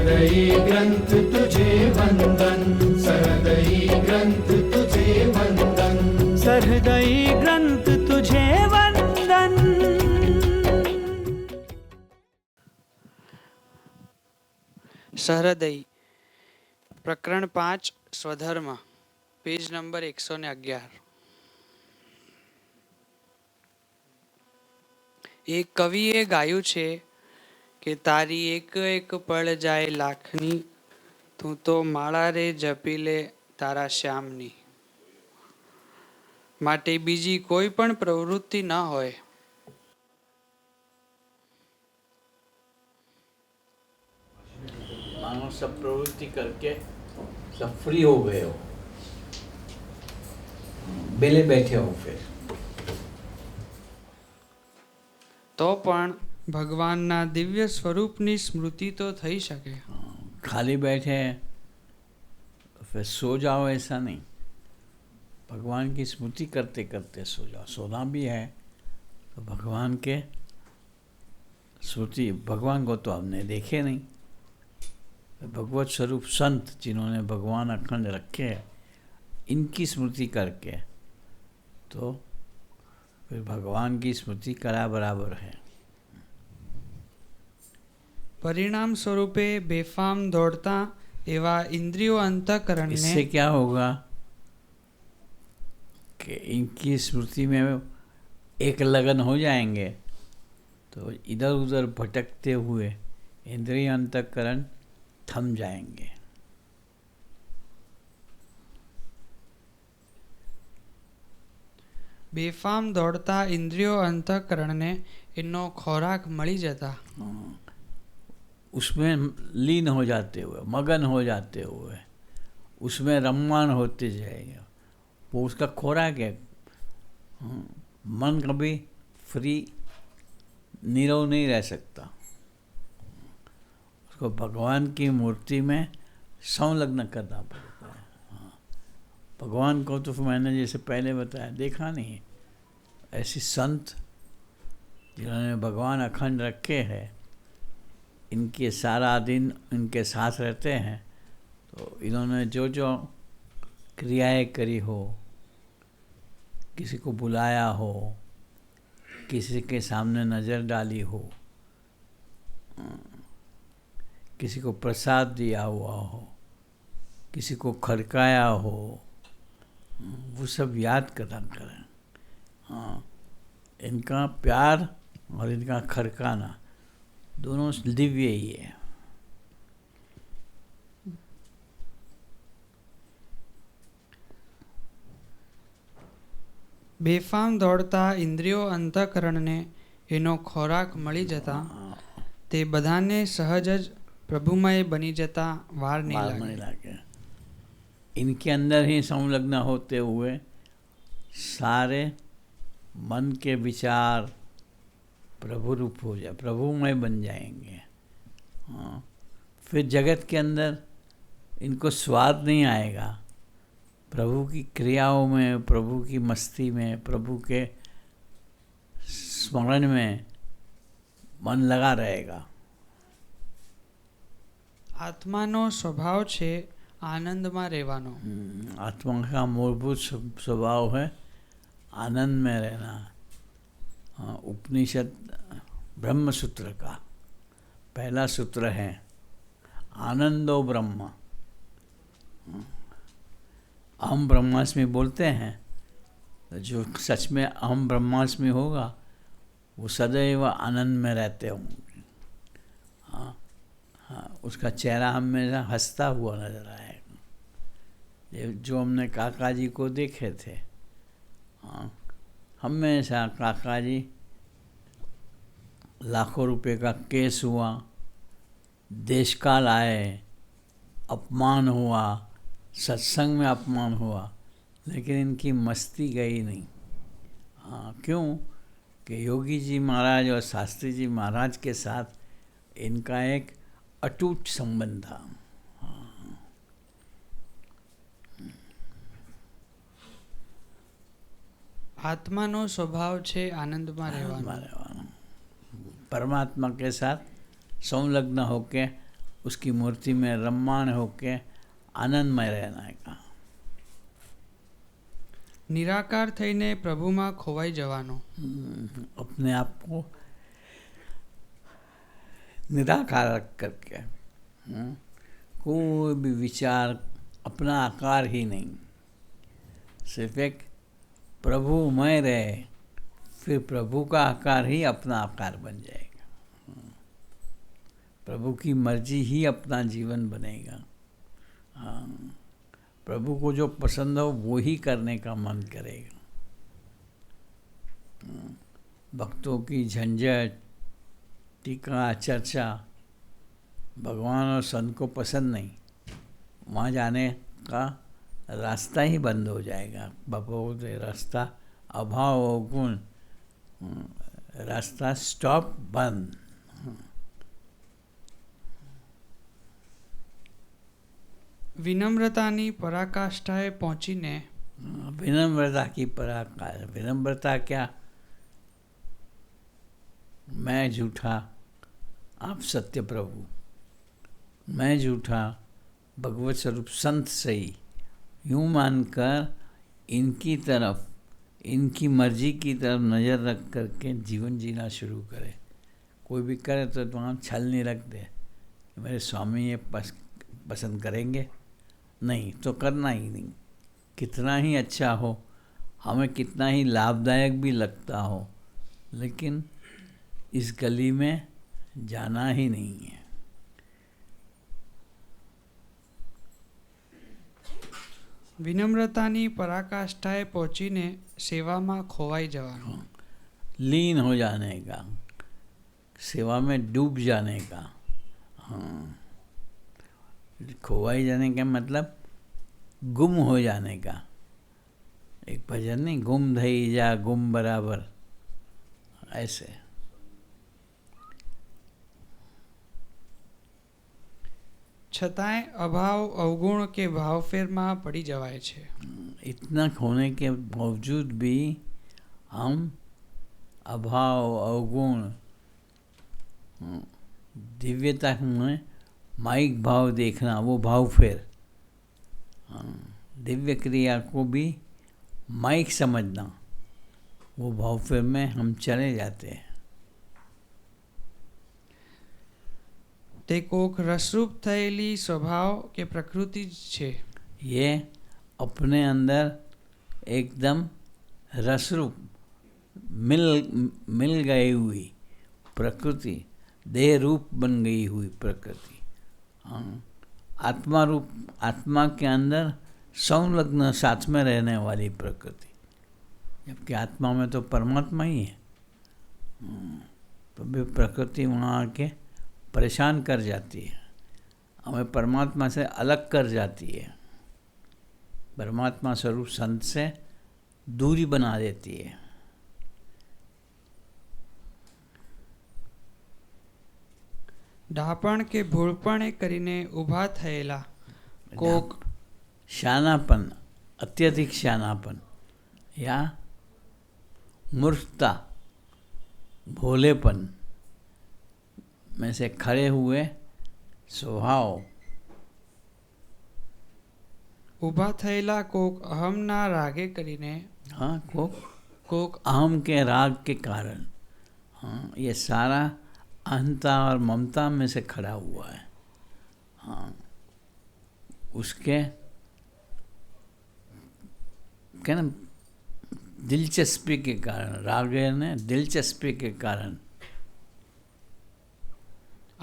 सहृदयी ग्रंथ तुझे वंदन, सहृदयी ग्रंथ तुझे वंदन, सहृदयी ग्रंथ तुझे वंदन। सहृदयी प्रकरण 5 स्वधर्म पेज नंबर 111। એક કવિએ ગાયું છે કે તારી એક એક પળ જાય લાખની, તું તો માળા રે જપી લે તારા શ્યામની। માટે બીજી કોઈ પણ પ્રવૃત્તિ ન હોય। मानो सब प्रवृत्ति करके सब फ्री हो गए हो, बेले बैठे हो, फिर તો પણ ભગવાનના દિવ્ય સ્વરૂપની સ્મૃતિ તો થઈ શકે। खाली बैठे फिर सो जाओ, ऐसा नहीं। भगवान की स्मृति करते करते सो जाओ। सोना भी है तो भगवान के स्मृति, भगवान को तो हमने देखे नहीं, भगवत स्वरूप संत जिन्होंने भगवान अखंड रखे हैं, इनकी स्मृति करके तो फिर भगवान की स्मृति करा बराबर है। परिणाम स्वरूपे बेफाम दौड़ता एवा इंद्रियों अंतःकरण ने, इससे क्या होगा कि इनकी स्मृति में एक लगन हो जाएंगे तो इधर उधर भटकते हुए इंद्रिय अंतःकरण थम जाएंगे। बेफाम दौड़ता इंद्रियों अंतःकरण ने इनो खोराक मળી जता, उसमें लीन हो जाते हुए, मगन हो जाते हुए, उसमें रममान होते जाएंगे। वो उसका खोराक है। मन कभी फ्री नीरव नहीं रह सकता, उसको भगवान की मूर्ति में संलग्न करना पड़ता है। भगवान को तो मैंने जैसे पहले बताया देखा नहीं। ऐसी संत जिन्होंने भगवान अखंड रखे हैं, इनके सारा दिन इनके साथ रहते हैं, तो इन्होंने जो जो क्रियाएं करी हो, किसी को बुलाया हो, किसी के सामने नज़र डाली हो, किसी को प्रसाद दिया हुआ हो, किसी को खड़काया हो, वो सब याद करा करें। हाँ, इनका प्यार और इनका खड़काना दोनों दिव्य ही है। બેફામ દોડતા ઇન્દ્રિયો અંતઃકરણને એનો ખોરાક મળી જતા તે બધાને સહજ જ પ્રભુમય બની જતા વાર નહીં લાગે। इनके अंदर ही संलग्न होते हुए सारे मन के विचार प्रभु रूप हो जाए, प्रभुमय बन जाएंगे। हाँ, फिर जगत के अंदर इनको स्वाद नहीं आएगा। प्रभु की क्रियाओं में, प्रभु की मस्ती में, प्रभु के स्मरण में मन लगा रहेगा। આત્માનો સ્વભાવ છે આનંદમાં રહેવાનો। आत्मा का मूलभूत स्वभाव है आनंद में रहना। उपनिषद ब्रह्म सूत्र का पहला सूत्र है आनंदो ब्रह्म। अहम ब्रह्मास्मि बोलते हैं, तो जो सच में अहम ब्रह्मास्मि होगा वो सदैव आनंद में रहते होंगे। हाँ हाँ, उसका चेहरा हमेशा हंसता हुआ नजर आएगा। जो हमने काका जी को देखे थे, हाँ, हमेशा काका जी लाखों रुपए का केस हुआ, देशकाल आए, अपमान हुआ, सत्संग में अपमान हुआ, लेकिन इनकी मस्ती गई नहीं। हाँ, क्यों कि योगी जी महाराज और शास्त्री जी महाराज के साथ इनका एक अटूट संबंध था। આત્માનો સ્વભાવ છે આનંદમાં રહેવાનો। परमात्मा के साथ संलग्न होके उसकी मूर्ति में रममाण होके आनंदमय रहना का। નિરાકાર થઈને પ્રભુમાં ખોવાઈ જવાનો. अपने आप को निराकार रख करके कोई भी विचार अपना आकार ही नहीं, सिर्फ एक प्रभुमय रहे, फिर प्रभु का आकार ही अपना आकार बन जाएगा। प्रभु की मर्जी ही अपना जीवन बनेगा। हाँ, प्रभु को जो पसंद हो वो ही करने का मन करेगा। भक्तों की झंझट, टीका, चर्चा भगवान और संत को पसंद नहीं, वहाँ जाने का रास्ता ही बंद हो जाएगा। बहुत रास्ता अभाव गुण, रास्ता स्टॉप बंद। વિનમ્રતાની પરાકાષ્ઠાએ પહોંચીને विनम्रता की पराकाष्ठा। विनम्रता क्या? मैं झूठा, आप सत्य प्रभु, मैं झूठा, भगवत स्वरूप संत सही, यूँ मानकर इनकी तरफ, इनकी मर्जी की तरफ नज़र रख करके जीवन जीना शुरू करे। कोई भी करे तो वहाँ छल नहीं रख दे, मेरे स्वामी ये पसंद करेंगे, नहीं तो करना ही नहीं। कितना ही अच्छा हो, हमें कितना ही लाभदायक भी लगता हो, लेकिन इस गली में जाना ही नहीं है। વિનમ્રતાની પરાકાષ્ઠાએ પહોંચીને સેવામાં ખોવાઈ જવાનો. लीन हो जाने का, सेवा में डूब जाने का। हाँ, खोवाई जाने का मतलब गुम हो जाने का। एक भजन नहीं, गुम धई जा गुम बराबर, ऐसे। છતાંય અભાવ અવગુણ કે ભાવફેરમાં પડી જવાય છે. इतना होने के बावजूद भी हम अभाव अवगुण दिव्यता में माइक भाव देखना, वो भाव फेर, दिव्य क्रिया को भी माइक समझना, वो भाव फेर में हम चले जाते हैं। તે કોક રસરૂપ થયેલી સ્વભાવ કે પ્રકૃતિ જ છે. ये अपने अंदर एकदम रसरूप मिल गई हुई प्रकृति, देह रूप बन गई हुई प्रकृति, हाँ, आत्मा रूप, आत्मा के अंदर संलग्न साथ में रहने वाली प्रकृति, जबकि आत्मा में तो परमात्मा ही है। तो भी प्रकृति वहाँ आके परेशान कर जाती है, हमें परमात्मा से अलग कर जाती है, परमात्मा स्वरूप संत से दूरी बना देती है। ડાપણ કે ભૂલપણે કરીને ઊભા થયેલા કોક शानापन, अत्यधिक शानापन या मूर्खता, भोलेपन में से खड़े हुए स्वभाव, ઊભા થયેલા કોક અહમના રાગે કરીને हाँ, કોક अहम के राग के कारण, हाँ, ये सारा अहंता और ममता में से खड़ा हुआ है। हाँ, उसके क्या ना, दिलचस्पी के कारण, राग ने दिलचस्पी के कारण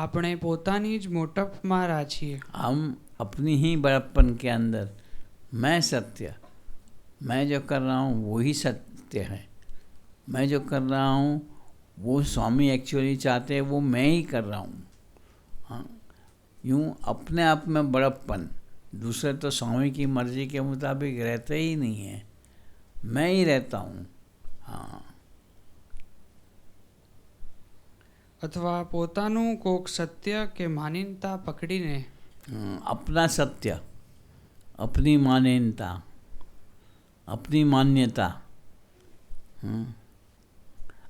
આપણે પોતાની જ મોટપમાં રાચીએ. हम अपनी ही बड़प्पन के अंदर मैं सत्य, मैं जो कर रहा हूँ वो ही सत्य है, मैं जो कर रहा हूँ वो स्वामी एक्चुअली चाहते हैं, वो मैं ही कर रहा हूँ। हाँ, यूँ अपने आप में बड़प्पन, दूसरे तो स्वामी की मर्जी के मुताबिक रहते ही नहीं है, मैं ही रहता हूँ। हाँ, અથવા પોતાનું કોક સત્ય કે માન્યતા પકડીને अपना सत्य, अपनी मान्यता, अपनी मान्यता,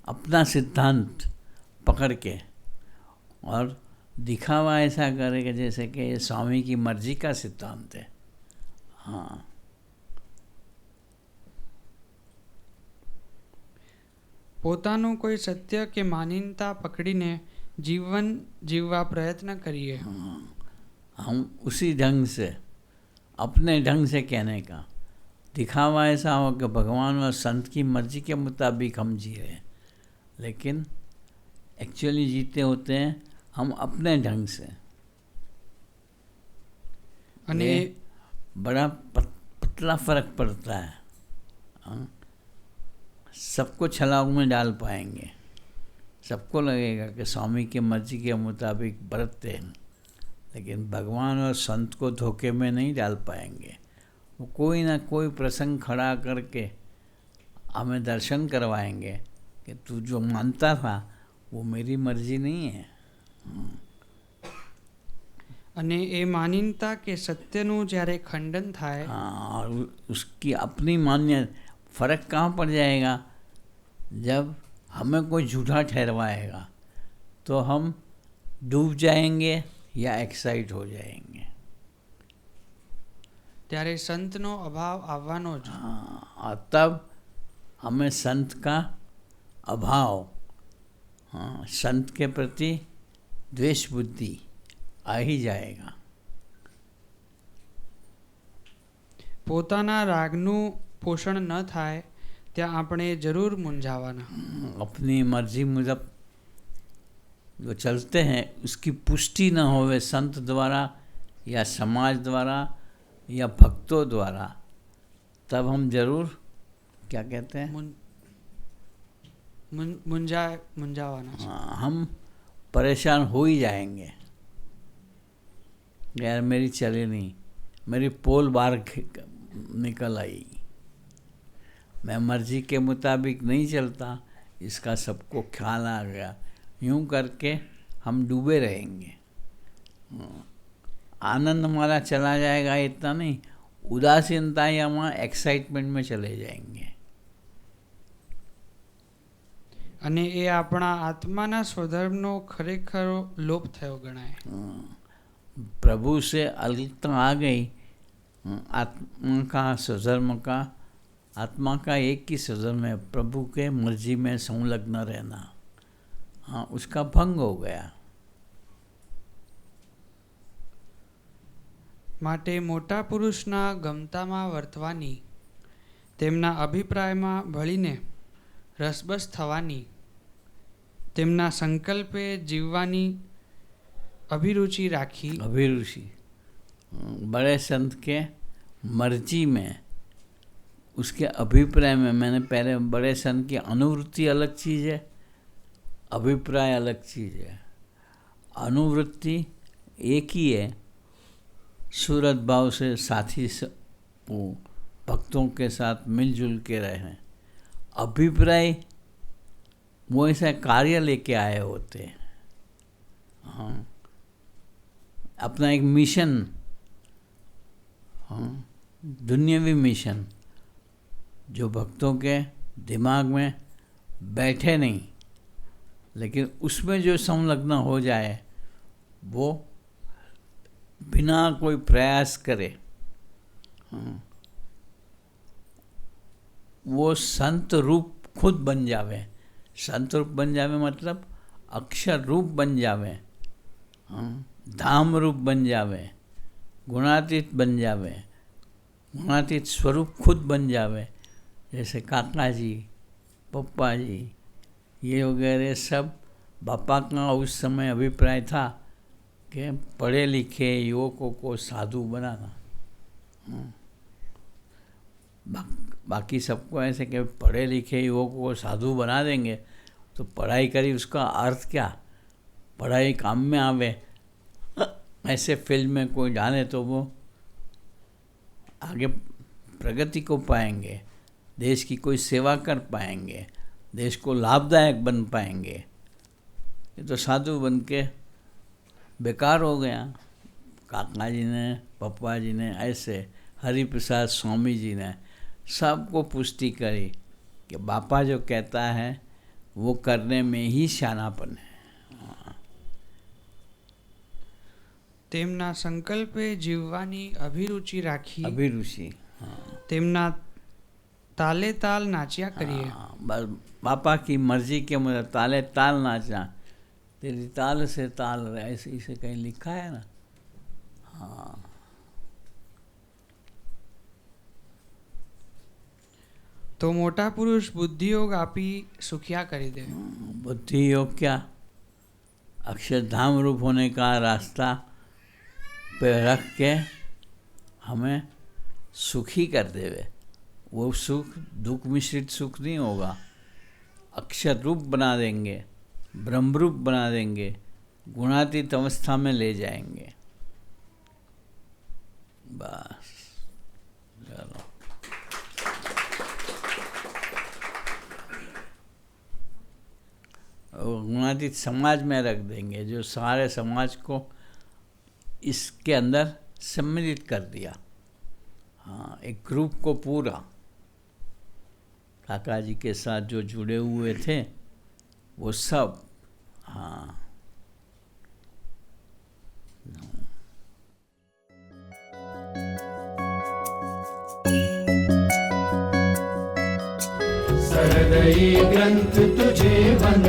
अपना सिद्धांत पकड़ के और दिखावा ऐसा करे कि जैसे कि ये स्वामी की मर्जी का सिद्धांत है। हाँ, પોતાનું કોઈ સત્ય કે માનીનતા પકડીને જીવન જીવવા પ્રયત્ન કરીએ। हम उसी ढंग से, अपने ढंग से कहने का दिखावा ऐसा हो कि भगवान और संत की मर्जी के मुताबिक हम जी रहे हैं, लेकिन एक्चुअली जीते होते हैं हम अपने ढंग से। અને ये बड़ा पतला फर्क पड़ता है। हाँ? सबको छलांग में डाल पाएंगे, सबको लगेगा कि स्वामी की मर्जी के मुताबिक बरतते हैं, लेकिन भगवान और संत को धोखे में नहीं डाल पाएंगे। वो कोई ना कोई प्रसंग खड़ा करके हमें दर्शन करवाएंगे कि तू जो मानता था वो मेरी मर्जी नहीं है। અને એ માનીનતા કે સત્યનું જ્યારે ખંડન થાય हाँ, और उसकी अपनी मान्य फर्क कहाँ पड़ जाएगा? जब हमें कोई झूठा ठहरवाएगा तो हम डूब जाएंगे या एक्साइट हो जाएंगे। ત્યારે સંતનો અભાવ આવવાનો જ। हाँ, और तब हमें संत का अभाव, हाँ, संत के प्रति द्वेष बुद्धि आ ही जाएगा। પોતાના રાગનું પોષણ ન થાય ત્યાં આપણે જરૂર મૂંઝાવાના। अपनी मर्जी मुजब जो चलते हैं उसकी पुष्टि न होवे संत द्वारा या समाज द्वारा या भक्तों द्वारा, तब हम जरूर क्या कहते हैं, મૂંઝાવાના છે। हाँ, हम परेशान हो ही जाएंगे। यार मेरी चली नहीं, मेरी पोल बाहर निकल आई, मैं मर्जी के मुताबिक नहीं चलता, इसका सबको ख्याल आ गया। यूं करके हम डूबे रहेंगे। आनंद हमारा चला जाएगा इतना नहीं, उदासीनता या वहाँ एक्साइटमेंट में चले जाएंगे। અને એ આપણા આત્માના સ્વધર્મનો ખરેખરો લોપ થયો ગણાય। प्रभु से अलगता आ गई, आत्मा का स्वधर्म का, आत्मा का एक ही स्वधर्म है, प्रभु के मर्जी में संलग्न रहना। हाँ, उसका भंग हो गया। માટે મોટા પુરુષના ગમતામાં વર્તવાની, તેમના અભિપ્રાયમાં ભળીને રસબસ થવાની, તેમના સંકલ્પે જીવવાની અભિરુચિ રાખી। अभिरुचि बड़े संत के मर्जी में, उसके अभिप्राय में। मैंने पहले बड़े संत की अनुवृत्ति अलग चीज़ है, अभिप्राय अलग चीज़ है। अनुवृत्ति एक ही है, सूरत भाव से साथी वो भक्तों के साथ मिलजुल के रहें। अभिप्राय वो ऐसा कार्य लेके आए होते हैं। हाँ, अपना एक मिशन, हाँ, दुनियावी मिशन जो भक्तों के दिमाग में बैठे नहीं, लेकिन उसमें जो संलग्न हो जाए वो बिना कोई प्रयास करे, हाँ, वो संत रूप खुद बन जावे। संत रूप बन जावे मतलब अक्षर रूप बन जावे, हाँ, धाम रूप बन जावे, गुणातीत बन जावे, गुणातीत स्वरूप खुद बन जावे। जैसे काका जी, पप्पा जी, ये वगैरह सब बापा का उस समय अभिप्राय था कि पढ़े लिखे युवकों को साधु बनाना। बाकी सबको ऐसे कि पढ़े लिखे युवकों को साधु बना देंगे तो पढ़ाई करी उसका अर्थ क्या, पढ़ाई काम में आवे, ऐसे फील्ड में कोई जाने तो वो आगे प्रगति को पाएंगे, देश की कोई सेवा कर पाएंगे, देश को लाभदायक बन पाएंगे। ये तो साधु बन के बेकार हो गया। काका जी ने, पप्पा जी ने, ऐसे हरिप्रसाद स्वामी जी ने सबको पुष्टि करी कि बापा जो कहता है वो करने में ही शानापन है। તેમના સંકલ્પે જીવવાની અભિરુચિ રાખી अभिरुचि। हाँ તેમના તાલે તાલ નાચ્યા કરીએ। हाँ, बस पापा की मर्जी के मुझे ताले ताल नाचना, तेरी ताल से ताल रहे, ऐसे इसे कहीं लिखा है ना। हाँ તો મોટા પુરુષ બુદ્ધિયોગ આપી સુખ્યા કરી દે। बुद्धि योग क्या, अक्षरधाम रूप होने का रास्ता पे रख के हमें सुखी कर देवे। वो सुख दुख मिश्रित सुख नहीं होगा, अक्षर रूप बना देंगे, ब्रह्म रूप बना देंगे, गुणातीत अवस्था में ले जाएंगे। बस चलो। गुणातीत समाज में रख देंगे, जो सारे समाज को इसके अंदर सम्मिलित कर दिया। हाँ, एक ग्रुप को पूरा, काका जी के साथ जो जुड़े हुए थे वो सब। हाँ सहृदयी ग्रंथ तुझे वंदन।